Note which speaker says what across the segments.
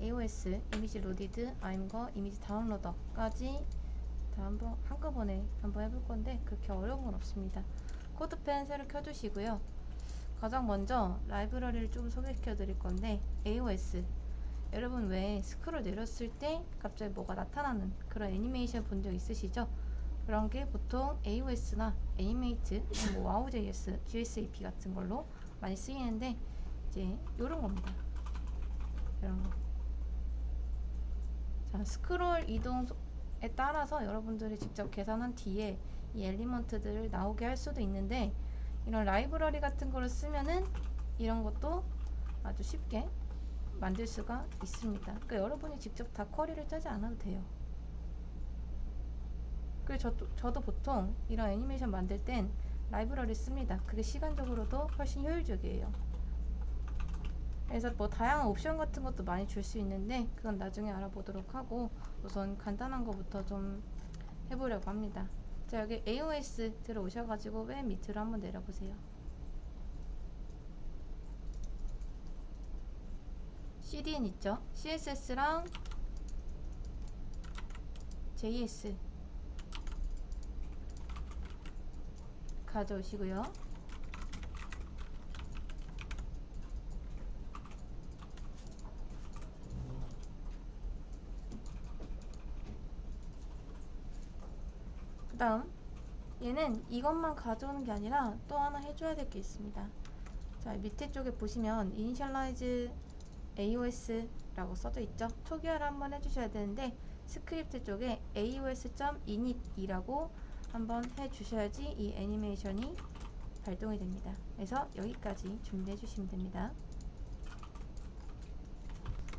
Speaker 1: AOS, 이미지 로디드, 아임거, 이미지 다운로더까지 다 한꺼번에 한번 해볼 건데 그렇게 어려운 건 없습니다. 코드펜 새로 켜주시고요. 가장 먼저 라이브러리를 좀 소개시켜 드릴 건데 AOS, 여러분 왜 스크롤 내렸을 때 갑자기 뭐가 나타나는 그런 애니메이션 본 적 있으시죠? 그런 게 보통 AOS나 애니메이트, 뭐 와우.js, GSAP 같은 걸로 많이 쓰이는데 이제 요런 겁니다. 이런 거. 자, 스크롤 이동에 따라서 여러분들이 직접 계산한 뒤에 이 엘리먼트들을 나오게 할 수도 있는데 이런 라이브러리 같은 거를 쓰면은 이런 것도 아주 쉽게 만들 수가 있습니다. 그러니까 여러분이 직접 다 쿼리를 짜지 않아도 돼요. 그리고 저도 보통 이런 애니메이션 만들 땐 라이브러리 씁니다. 그게 시간적으로도 훨씬 효율적이에요. 그래서 뭐 다양한 옵션 같은 것도 많이 줄 수 있는데 그건 나중에 알아보도록 하고 우선 간단한 거부터 좀 해보려고 합니다. 자, 여기 AOS 들어오셔가지고 맨 밑으로 한번 내려보세요. CDN 있죠? CSS랑 JS 가져오시고요. 그 다음 얘는 이것만 가져오는 게 아니라 또 하나 해줘야 될 게 있습니다. 자, 밑에 쪽에 보시면 initialize AOS 라고 써져 있죠. 초기화를 한번 해주셔야 되는데 스크립트 쪽에 aos.init이라고 한번 해주셔야지 이 애니메이션이 발동이 됩니다. 그래서 여기까지 준비해 주시면 됩니다.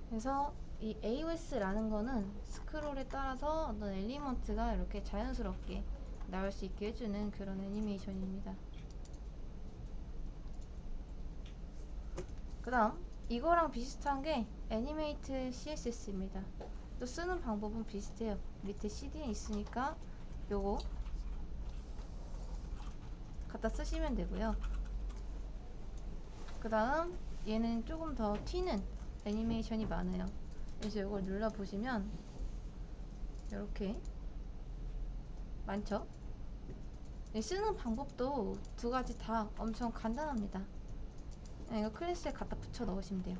Speaker 1: 그래서 이 AOS라는 거는 스크롤에 따라서 어떤 엘리먼트가 이렇게 자연스럽게 나올 수 있게 해주는 그런 애니메이션입니다. 그 다음 이거랑 비슷한 게 애니메이트 CSS입니다. 또 쓰는 방법은 비슷해요. 밑에 CD에 있으니까 요거 갖다 쓰시면 되고요. 그 다음 얘는 조금 더 튀는 애니메이션이 많아요. 그래서 이걸 눌러보시면 이렇게 많죠? 쓰는 방법도 두 가지 다 엄청 간단합니다. 이거 클래스에 갖다 붙여 넣으시면 돼요.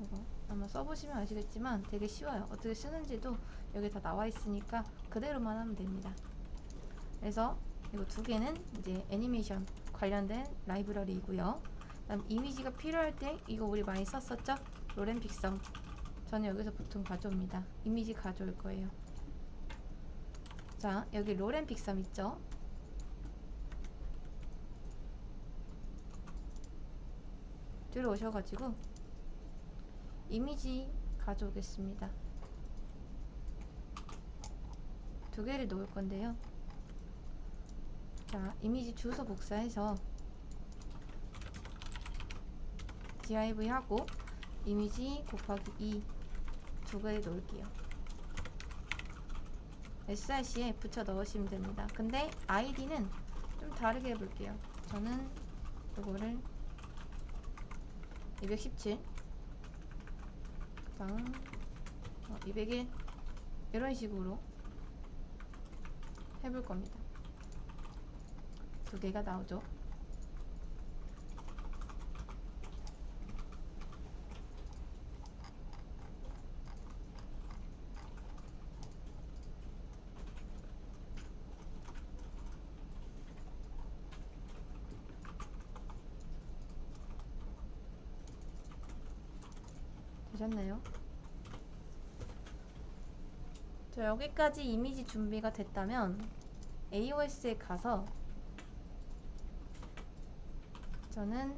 Speaker 1: 이거 아마 써보시면 아시겠지만 되게 쉬워요. 어떻게 쓰는지도 여기 다 나와 있으니까 그대로만 하면 됩니다. 그래서 이거 두 개는 이제 애니메이션 관련된 라이브러리이고요. 그다음 이미지가 필요할 때 이거 우리 많이 썼었죠? 로렌 픽섬. 저는 여기서 보통 가져옵니다. 이미지 가져올 거예요. 자, 여기 로렌 픽섬 있죠? 들어오셔가지고 이미지 가져오겠습니다. 두 개를 놓을 건데요. 자, 이미지 주소 복사해서 div 하고 이미지 곱하기 2 두 개를 놓을게요. src에 붙여 넣으시면 됩니다. 근데 id는 좀 다르게 해볼게요. 저는 이거를 217 그다음 201 이런 식으로 해볼 겁니다. 두 개가 나오죠. 되셨나요? 자, 여기까지 이미지 준비가 됐다면 AOS에 가서 저는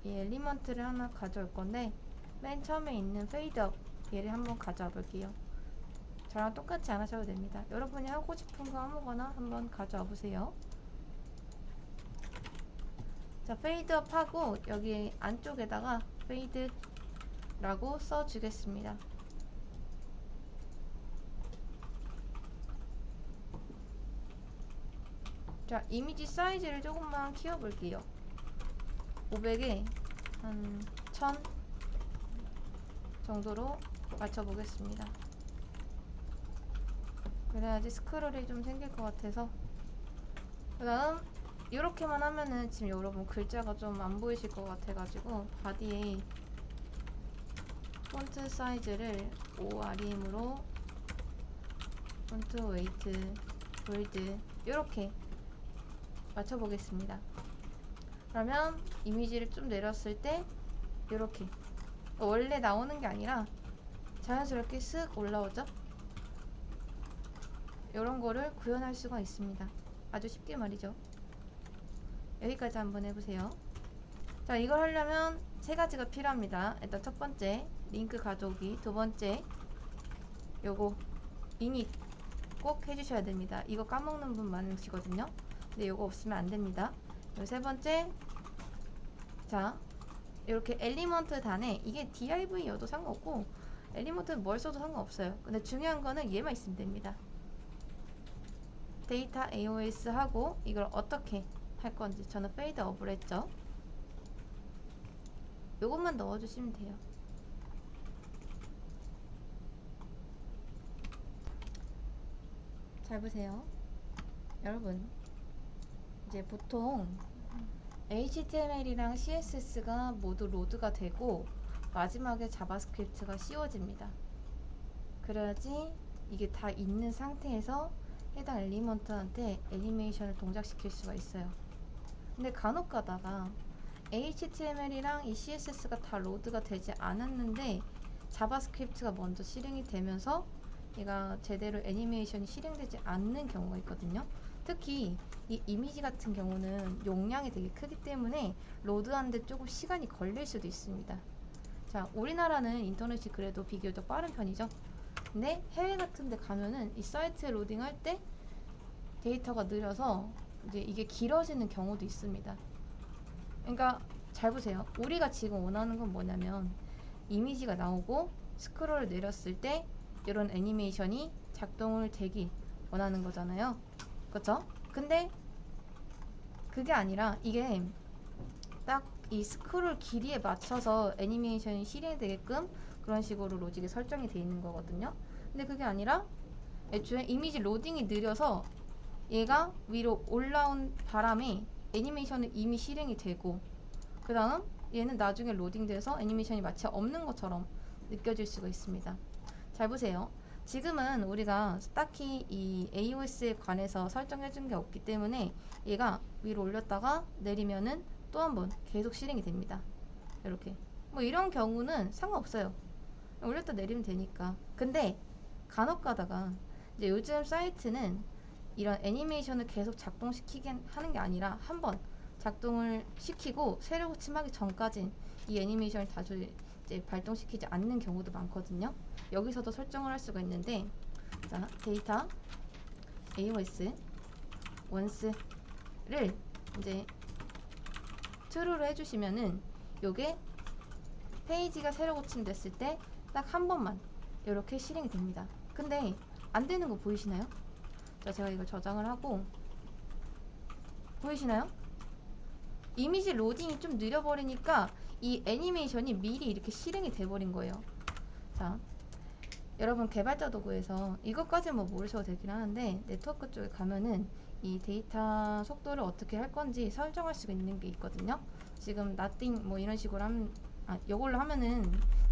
Speaker 1: 이 엘리먼트를 하나 가져올 건데 맨 처음에 있는 페이드업 얘를 한번 가져와 볼게요. 저랑 똑같이 안 하셔도 됩니다. 여러분이 하고 싶은 거 아무거나 한번 가져와 보세요. 자, 페이드업 하고 여기 안쪽에다가 페이드라고 써주겠습니다. 자, 이미지 사이즈를 조금만 키워볼게요. 500에 한 1000 정도로 맞춰보겠습니다. 그래야지 스크롤이 좀 생길 것 같아서. 그 다음 이렇게만 하면은 지금 여러분 글자가 좀 안 보이실 것 같아가지고 바디에 폰트 사이즈를 ORM으로 폰트 웨이트 볼드 이렇게 맞춰보겠습니다. 그러면 이미지를 좀 내렸을 때 이렇게 원래 나오는 게 아니라 자연스럽게 쓱 올라오죠. 이런 거를 구현할 수가 있습니다. 아주 쉽게 말이죠. 여기까지 한번 해보세요. 자, 이걸 하려면 세 가지가 필요합니다. 일단 첫 번째 링크 가져오기, 두 번째 요거 이닛 꼭 해주셔야 됩니다. 이거 까먹는 분 많으시거든요. 근데 요거 없으면 안 됩니다. 세 번째, 자 이렇게 엘리먼트 단에 이게 div여도 상관없고 엘리먼트는 뭘 써도 상관없어요. 근데 중요한 거는 얘만 있으면 됩니다. 데이터 AOS 하고 이걸 어떻게 할 건지 저는 페이드 업을 했죠. 요것만 넣어주시면 돼요. 잘 보세요. 여러분, 이제 보통 HTML이랑 CSS가 모두 로드가 되고 마지막에 자바스크립트가 씌워집니다. 그래야지 이게 다 있는 상태에서 해당 엘리먼트한테 애니메이션을 동작시킬 수가 있어요. 근데 간혹 가다가 HTML이랑 이 CSS가 다 로드가 되지 않았는데 자바스크립트가 먼저 실행이 되면서 얘가 제대로 애니메이션이 실행되지 않는 경우가 있거든요. 특히 이 이미지 같은 경우는 용량이 되게 크기 때문에 로드하는데 조금 시간이 걸릴 수도 있습니다. 자, 우리나라는 인터넷이 그래도 비교적 빠른 편이죠. 근데 해외 같은 데 가면은 이 사이트 로딩할 때 데이터가 느려서 이제 이게 길어지는 경우도 있습니다. 그러니까 잘 보세요. 우리가 지금 원하는 건 뭐냐면 이미지가 나오고 스크롤을 내렸을 때 이런 애니메이션이 작동을 되기 원하는 거잖아요. 그쵸? 근데 그게 아니라 이게 딱 이 스크롤 길이에 맞춰서 애니메이션이 실행되게끔 그런 식으로 로직이 설정이 되어 있는 거거든요. 근데 그게 아니라 애초에 이미지 로딩이 느려서 얘가 위로 올라온 바람에 애니메이션은 이미 실행이 되고 그 다음 얘는 나중에 로딩돼서 애니메이션이 마치 없는 것처럼 느껴질 수가 있습니다. 잘 보세요. 지금은 우리가 딱히 이 AOS에 관해서 설정해준 게 없기 때문에 얘가 위로 올렸다가 내리면은 또 한 번 계속 실행이 됩니다. 이렇게 뭐 이런 경우는 상관없어요. 올렸다 내리면 되니까. 근데 간혹 가다가 이제 요즘 사이트는 이런 애니메이션을 계속 작동시키게 하는 게 아니라 한번 작동을 시키고 새로 고침하기 전까진 이 애니메이션을 자주 이제 발동시키지 않는 경우도 많거든요. 여기서도 설정을 할 수가 있는데, 자, 데이터 AOS once를 이제 true로 해주시면은 요게 페이지가 새로 고침됐을 때 딱 한 번만 이렇게 실행이 됩니다. 근데 안 되는 거 보이시나요? 자, 제가 이걸 저장을 하고 보이시나요? 이미지 로딩이 좀 느려버리니까 이 애니메이션이 미리 이렇게 실행이 돼버린 거예요. 자, 여러분 개발자 도구에서 이것까지는 뭐 모르셔도 되긴 하는데 네트워크 쪽에 가면은 이 데이터 속도를 어떻게 할 건지 설정할 수가 있는 게 있거든요. 지금 nothing 뭐 이런 식으로 하면 이걸로 하면은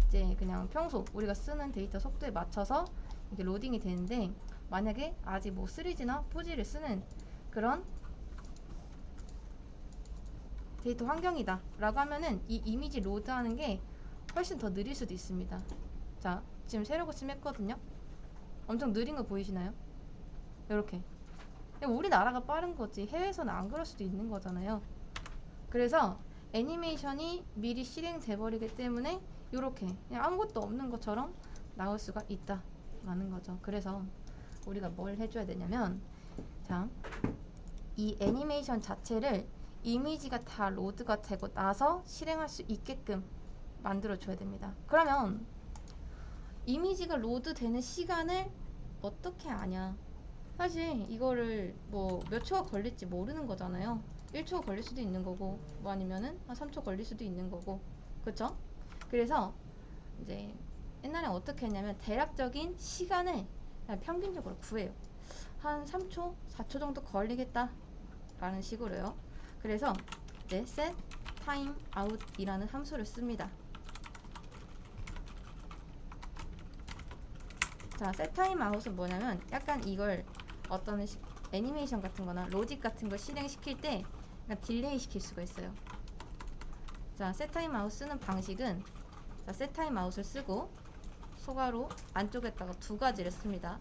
Speaker 1: 이제 그냥 평소 우리가 쓰는 데이터 속도에 맞춰서 이게 로딩이 되는데 만약에 아직 뭐 3G나 4G를 쓰는 그런 데이터 환경이다 라고 하면은 이 이미지 로드하는 게 훨씬 더 느릴 수도 있습니다. 자, 지금 새로 고침했거든요. 엄청 느린 거 보이시나요? 이렇게 우리나라가 빠른 거지 해외에서는 안 그럴 수도 있는 거잖아요. 그래서 애니메이션이 미리 실행돼 버리기 때문에 이렇게 그냥 아무것도 없는 것처럼 나올 수가 있다 라는 거죠. 그래서 우리가 뭘 해줘야 되냐면, 자, 이 애니메이션 자체를 이미지가 다 로드가 되고 나서 실행할 수 있게끔 만들어 줘야 됩니다. 그러면 이미지가 로드되는 시간을 어떻게 아냐? 사실 이거를 뭐 몇 초가 걸릴지 모르는 거잖아요. 1초가 걸릴 수도 있는 거고 뭐 아니면은 한 3초 걸릴 수도 있는 거고, 그쵸? 그래서 이제 옛날에 어떻게 했냐면 대략적인 시간을 그냥 평균적으로 구해요. 한 3초, 4초 정도 걸리겠다 라는 식으로요. 그래서 이제 set time out 이라는 함수를 씁니다. 자, set time out은 뭐냐면 약간 이걸 어떤 애니메이션 같은 거나 로직 같은 걸 실행시킬 때 약간 딜레이 시킬 수가 있어요. 자, set time out 쓰는 방식은 자, set time out을 쓰고 소괄호 안쪽에다가 두 가지를 씁니다.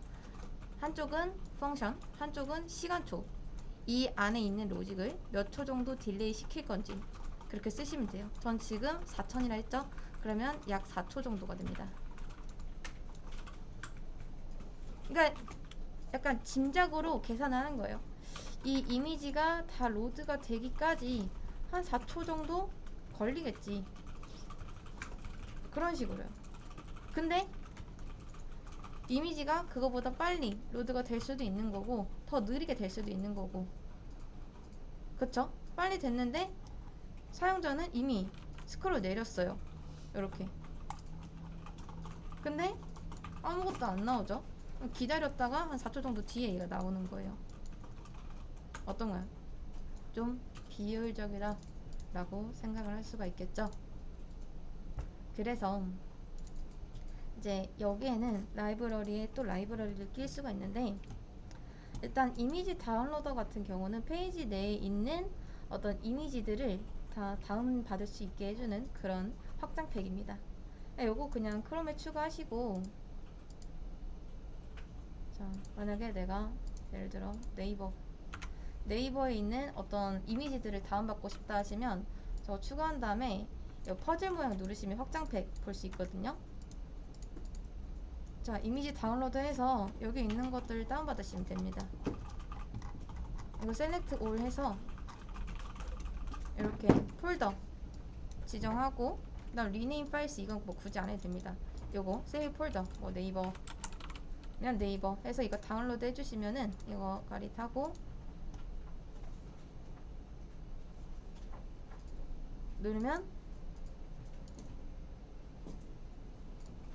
Speaker 1: 한쪽은 펑션, 한쪽은 시간초. 이 안에 있는 로직을 몇 초 정도 딜레이 시킬 건지 그렇게 쓰시면 돼요. 전 지금 4000이라 했죠? 그러면 약 4초 정도가 됩니다. 그러니까 약간 짐작으로 계산하는 거예요. 이 이미지가 다 로드가 되기까지 한 4초 정도 걸리겠지. 그런 식으로요. 근데 이미지가 그거보다 빨리 로드가 될 수도 있는 거고 더 느리게 될 수도 있는 거고, 그쵸? 빨리 됐는데 사용자는 이미 스크롤 내렸어요. 이렇게. 근데 아무것도 안 나오죠? 기다렸다가 한 4초 정도 뒤에 얘가 나오는 거예요. 어떤가요? 좀 비효율적이다 라고 생각을 할 수가 있겠죠? 그래서 이제 여기에는 라이브러리에 또 라이브러리를 낄 수가 있는데, 일단 이미지 다운로더 같은 경우는 페이지 내에 있는 어떤 이미지들을 다 다운받을 수 있게 해주는 그런 확장팩입니다. 요거 그냥 크롬에 추가하시고, 자, 만약에 내가 예를 들어 네이버에 있는 어떤 이미지들을 다운받고 싶다 하시면 저 추가한 다음에 이 퍼즐 모양 누르시면 확장팩 볼 수 있거든요. 자, 이미지 다운로드해서 여기 있는 것들 다운받으시면 됩니다. 이거 셀렉트 올 해서 이렇게 폴더 지정하고, 그다음 리네임 파일스 이건 뭐 굳이 안 해도 됩니다. 요거 세이브 폴더 뭐 네이버 그냥 네이버 해서 이거 다운로드 해주시면은 이거 가릿하고 누르면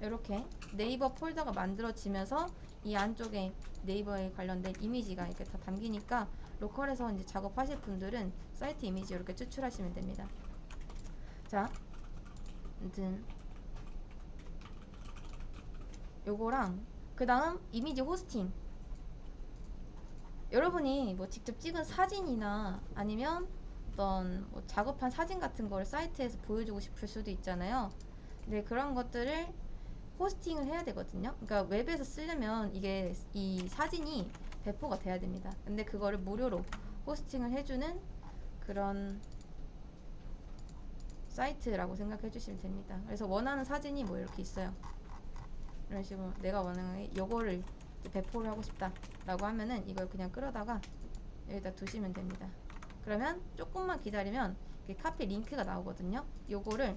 Speaker 1: 이렇게 네이버 폴더가 만들어지면서 이 안쪽에 네이버에 관련된 이미지가 이렇게 다 담기니까 로컬에서 이제 작업하실 분들은 사이트 이미지 이렇게 추출하시면 됩니다. 자, 아무튼 요거랑 그 다음 이미지 호스팅. 여러분이 뭐 직접 찍은 사진이나 아니면 어떤 뭐 작업한 사진 같은 걸 사이트에서 보여주고 싶을 수도 있잖아요. 근데 그런 것들을 호스팅을 해야 되거든요. 그러니까 웹에서 쓰려면 이게 이 사진이 배포가 돼야 됩니다. 근데 그거를 무료로 호스팅을 해주는 그런 사이트라고 생각해 주시면 됩니다. 그래서 원하는 사진이 뭐 이렇게 있어요. 이런 식으로 내가 원하는 요거를 배포를 하고 싶다 라고 하면은 이걸 그냥 끌어다가 여기다 두시면 됩니다. 그러면 조금만 기다리면 카피 링크가 나오거든요. 요거를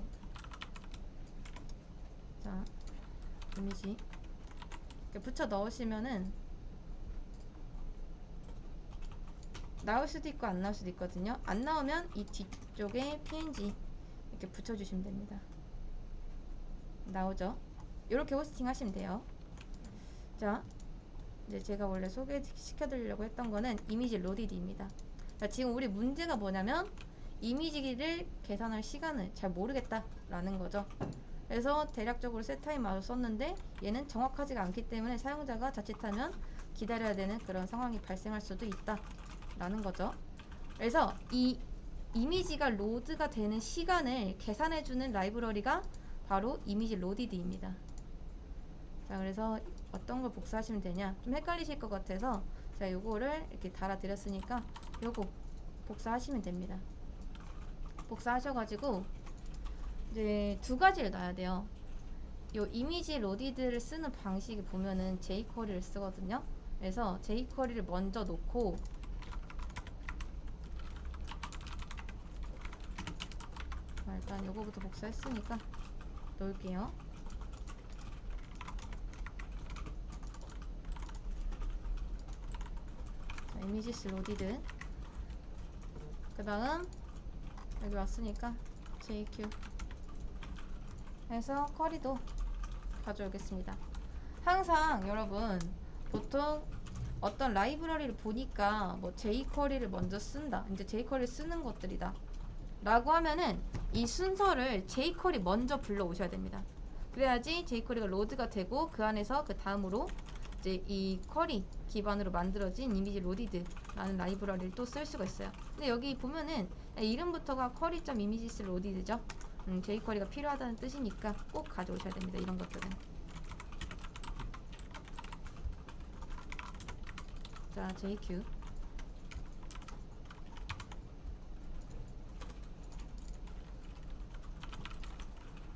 Speaker 1: 자, 이미지 이렇게 붙여 넣으시면은 나올 수도 있고 안 나올 수도 있거든요. 안 나오면 이 뒤쪽에 png 이렇게 붙여주시면 됩니다. 나오죠? 이렇게 호스팅 하시면 돼요. 자, 이제 제가 원래 소개시켜드리려고 했던 거는 이미지 로디드입니다. 지금 우리 문제가 뭐냐면 이미지를 계산할 시간을 잘 모르겠다라는 거죠. 그래서 대략적으로 셋타임마저 썼는데 얘는 정확하지가 않기 때문에 사용자가 자칫하면 기다려야 되는 그런 상황이 발생할 수도 있다 라는 거죠. 그래서 이 이미지가 로드가 되는 시간을 계산해주는 라이브러리가 바로 이미지 로디드입니다. 자, 그래서 어떤 걸 복사하시면 되냐, 좀 헷갈리실 것 같아서 제가 요거를 이렇게 달아드렸으니까 요거 복사하시면 됩니다. 복사하셔가지고 이제 두 가지를 놔야 돼요. 요 이미지 로디드를 쓰는 방식이 보면은 jQuery를 쓰거든요. 그래서 jQuery를 먼저 놓고 일단 요거부터 복사했으니까 놓을게요. 자, 이미지스 로디드 그 다음 여기 왔으니까 JQ 해서 쿼리도 가져오겠습니다. 항상 여러분 보통 어떤 라이브러리를 보니까 뭐 jQuery를 먼저 쓴다, 이제 jQuery 쓰는 것들이다 라고 하면은 이 순서를 jQuery 먼저 불러오셔야 됩니다. 그래야지 jQuery가 로드가 되고 그 안에서 그 다음으로 이제 이 쿼리 기반으로 만들어진 이미지 로디드라는 라이브러리를 또 쓸 수가 있어요. 근데 여기 보면은 이름부터가 query.imagesloaded죠. jQuery가 필요하다는 뜻이니까 꼭 가져오셔야 됩니다. 이런 것들은. 자, JQ.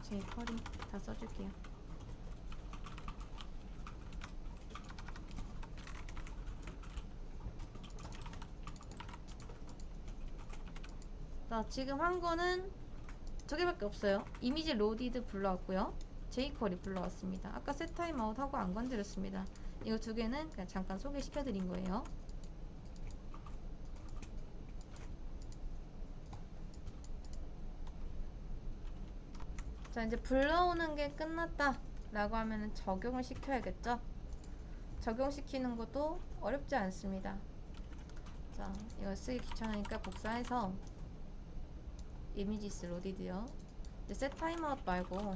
Speaker 1: jQuery 다 써줄게요. 자, 지금 한 거는 두 개밖에 없어요. 이미지 로디드 불러왔고요. jQuery 불러왔습니다. 아까 set timeout 하고 안 건드렸습니다. 이거 두 개는 그냥 잠깐 소개시켜드린 거예요. 자, 이제 불러오는 게 끝났다 라고 하면은 적용을 시켜야겠죠. 적용시키는 것도 어렵지 않습니다. 자, 이거 쓰기 귀찮으니까 복사해서 이미지스 로디드요. 이제 set timeout 말고,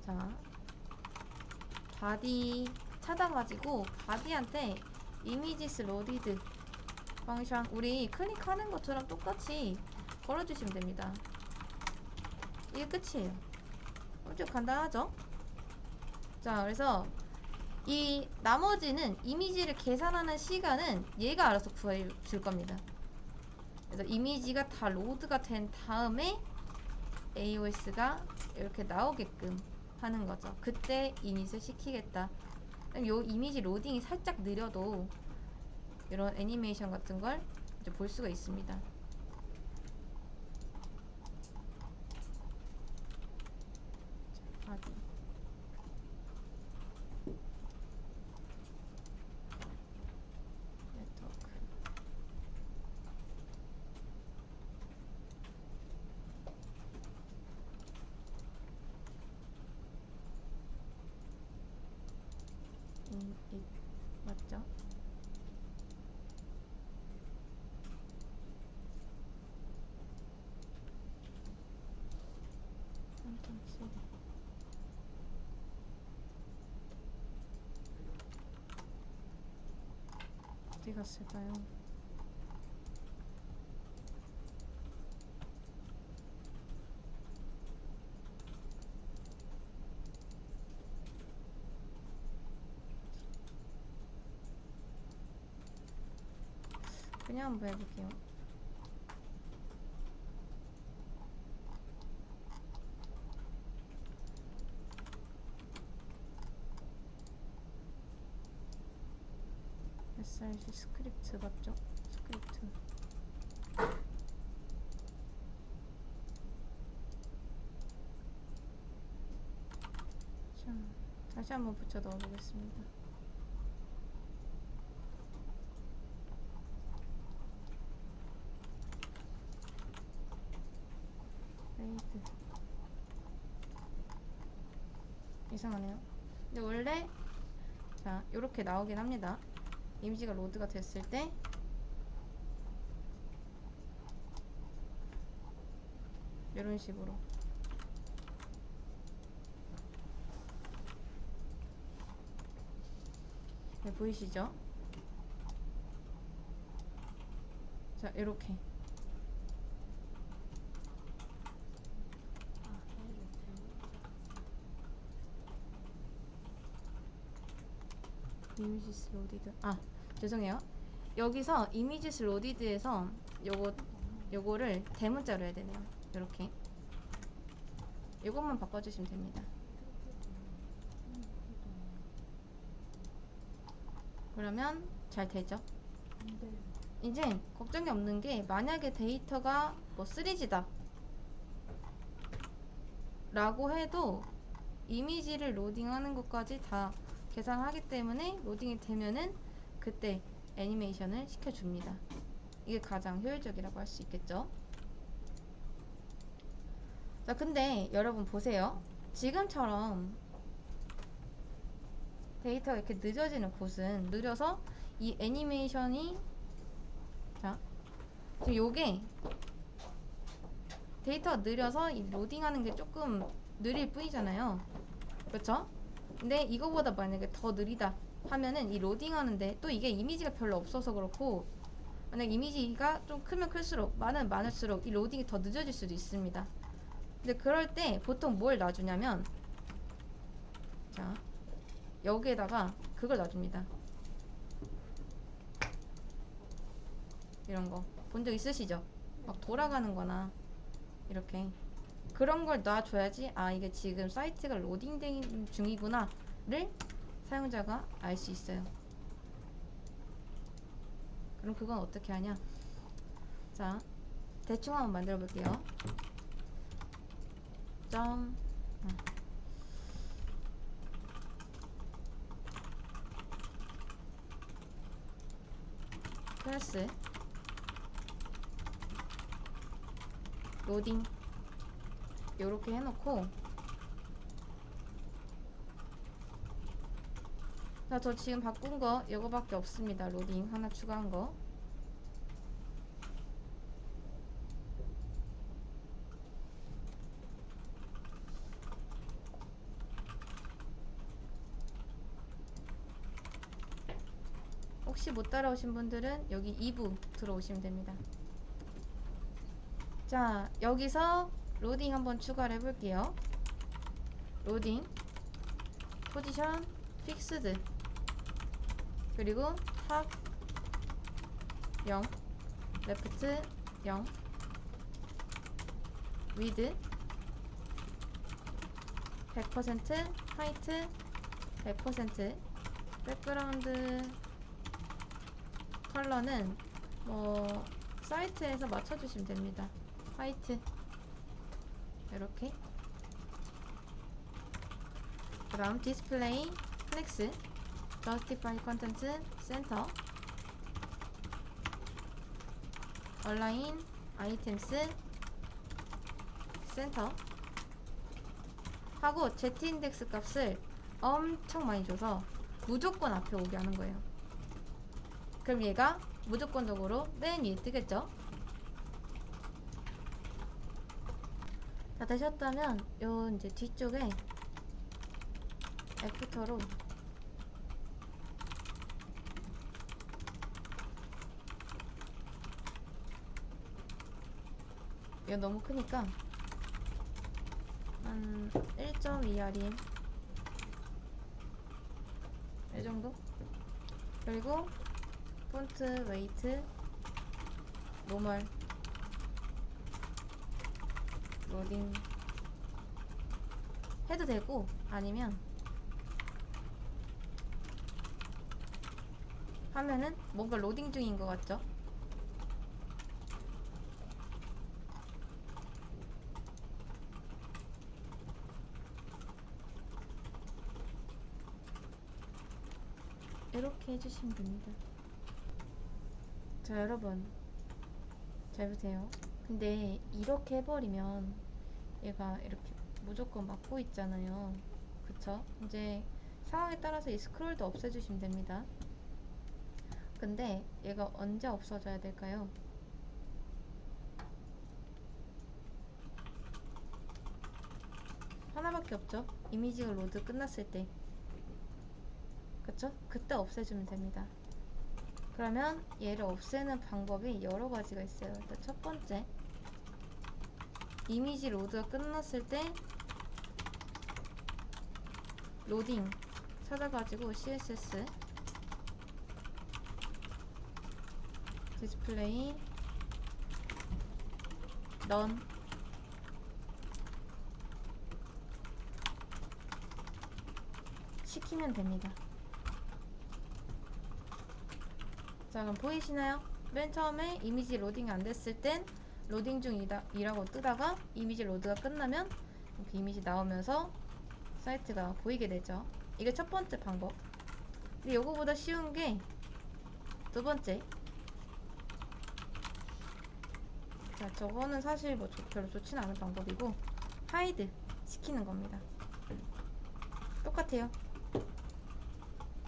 Speaker 1: 자, 바디 찾아가지고 바디한테 이미지스 로디드 펑션 우리 클릭하는 것처럼 똑같이 걸어주시면 됩니다. 이게 끝이에요. 엄청 간단하죠? 자, 그래서 이 나머지는 이미지를 계산하는 시간은 얘가 알아서 구해줄 겁니다. 그래서 이미지가 다 로드가 된 다음에 AOS가 이렇게 나오게끔 하는 거죠. 그때 이닛을 시키겠다. 요 이미지 로딩이 살짝 느려도 이런 애니메이션 같은 걸 이제 볼 수가 있습니다. 바디. 네트워크. 맞죠? 어디 갔을까요? 그냥 한번 해볼게요. SRC 스크립트 맞죠? 스크립트. 자, 다시 한번 붙여 넣어보겠습니다. 레이드. 이상하네요. 근데 원래 자, 요렇게 나오긴 합니다. 이미지가 로드가 됐을 때 이런 식으로 네, 보이시죠? 자, 이렇게 이미지스 로디드. 아, 죄송해요. 여기서 이미지스 로디드에서 요거를 대문자로 해야 되네요. 이렇게 요것만 바꿔주시면 됩니다. 그러면 잘 되죠? 이제 걱정이 없는 게 만약에 데이터가 뭐 3G다 라고 해도 이미지를 로딩하는 것까지 다 계산하기 때문에 로딩이 되면은 그때 애니메이션을 시켜줍니다. 이게 가장 효율적이라고 할 수 있겠죠. 자, 근데 여러분 보세요. 지금처럼 데이터가 이렇게 늦어지는 곳은 느려서 이 애니메이션이, 자, 지금 요게 데이터가 느려서 이 로딩하는 게 조금 느릴 뿐이잖아요. 그렇죠? 근데 이거보다 만약에 더 느리다 하면은 이 로딩하는데, 또 이게 이미지가 별로 없어서 그렇고, 만약 이미지가 좀 크면 클수록, 많으면 많을수록 이 로딩이 더 늦어질 수도 있습니다. 근데 그럴 때 보통 뭘 놔주냐면, 자, 여기에다가 그걸 놔줍니다. 이런 거 본 적 있으시죠? 막 돌아가는 거나 이렇게 그런 걸 놔줘야지, 아, 이게 지금 사이트가 로딩 중이구나 를 사용자가 알 수 있어요. 그럼 그건 어떻게 하냐? 자, 대충 한번 만들어 볼게요. 점 클래스 로딩 요렇게 해놓고, 자, 저 지금 바꾼 거 이거밖에 없습니다. 로딩 하나 추가한 거. 혹시 못 따라오신 분들은 여기 2부 들어오시면 됩니다. 자, 여기서 로딩 한번 추가를 해볼게요. 로딩 포지션 픽스드, 그리고 탑 0, 레프트 0, 위드 100%, 하이트 100%, 백그라운드 컬러는 뭐 사이트에서 맞춰주시면 됩니다. 화이트 이렇게. 그 다음 디스플레이 플렉스 저스티파이 컨텐츠 센터 얼라인 아이템스 센터 하고 z인덱스 값을 엄청 많이 줘서 무조건 앞에 오게 하는 거예요. 그럼 얘가 무조건적으로 맨 위에 뜨겠죠? 다 되셨다면 요 이제 뒤쪽에 애프터로 이거 너무 크니까 한 1.2rem 이 정도? 그리고 폰트 웨이트 노멀 로딩 해도 되고, 아니면 하면은 뭔가 로딩 중인 것 같죠? 이렇게 해주시면 됩니다. 자, 여러분 잘 보세요. 근데 이렇게 해버리면 얘가 이렇게 무조건 막고 있잖아요. 그쵸? 이제 상황에 따라서 이 스크롤도 없애주시면 됩니다. 근데 얘가 언제 없어져야 될까요? 하나밖에 없죠? 이미지가 로드 끝났을 때. 그쵸? 그때 없애주면 됩니다. 그러면 얘를 없애는 방법이 여러 가지가 있어요. 일단 첫 번째, 이미지 로드가 끝났을 때 로딩 찾아가지고 CSS 디스플레이 넌 시키면 됩니다. 자, 그럼 보이시나요? 맨 처음에 이미지 로딩이 안 됐을 땐 로딩 중이라고 뜨다가 이미지 로드가 끝나면 이렇게 이미지 나오면서 사이트가 보이게 되죠. 이게 첫 번째 방법. 근데 요거보다 쉬운 게 두 번째. 자, 저거는 사실 뭐 별로 좋진 않은 방법이고, 하이드 시키는 겁니다. 똑같아요.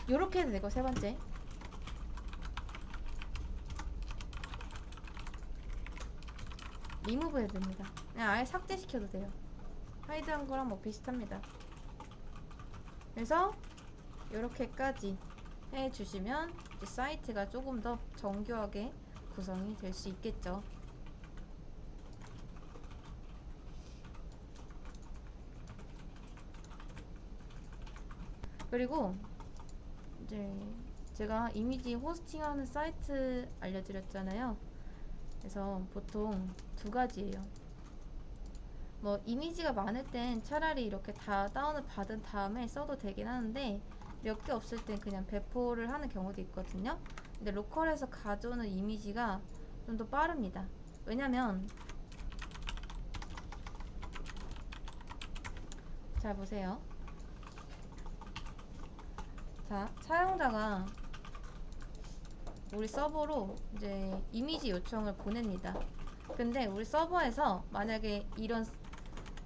Speaker 1: 요렇게 해도 되고, 세 번째 리무브 해도 됩니다. 그냥 아예 삭제시켜도 돼요. 하이드 한 거랑 뭐 비슷합니다. 그래서 요렇게까지 해주시면 이제 사이트가 조금 더 정교하게 구성이 될 수 있겠죠. 그리고 이제 제가 이미지 호스팅하는 사이트 알려드렸잖아요. 그래서 보통 두 가지예요. 뭐 이미지가 많을 땐 차라리 이렇게 다 다운을 받은 다음에 써도 되긴 하는데 몇 개 없을 땐 그냥 배포를 하는 경우도 있거든요. 근데 로컬에서 가져오는 이미지가 좀 더 빠릅니다. 왜냐면 잘 보세요. 자, 사용자가 우리 서버로 이제 이미지 요청을 보냅니다. 근데 우리 서버에서 만약에 이런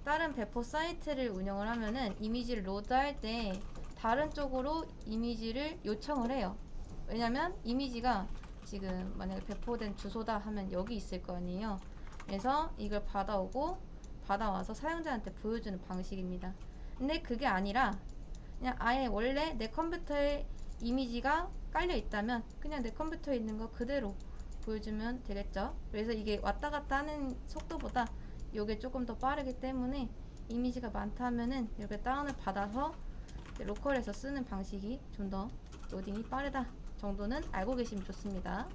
Speaker 1: 다른 배포 사이트를 운영을 하면은 이미지를 로드할 때 다른 쪽으로 이미지를 요청을 해요. 왜냐면 이미지가 지금 만약에 배포된 주소다 하면 여기 있을 거 아니에요. 그래서 이걸 받아오고 받아와서 사용자한테 보여주는 방식입니다. 근데 그게 아니라 그냥 아예 원래 내 컴퓨터에 이미지가 깔려 있다면 그냥 내 컴퓨터에 있는 거 그대로 보여주면 되겠죠. 그래서 이게 왔다 갔다 하는 속도보다 이게 조금 더 빠르기 때문에 이미지가 많다면은 이렇게 다운을 받아서 로컬에서 쓰는 방식이 좀 더 로딩이 빠르다 정도는 알고 계시면 좋습니다.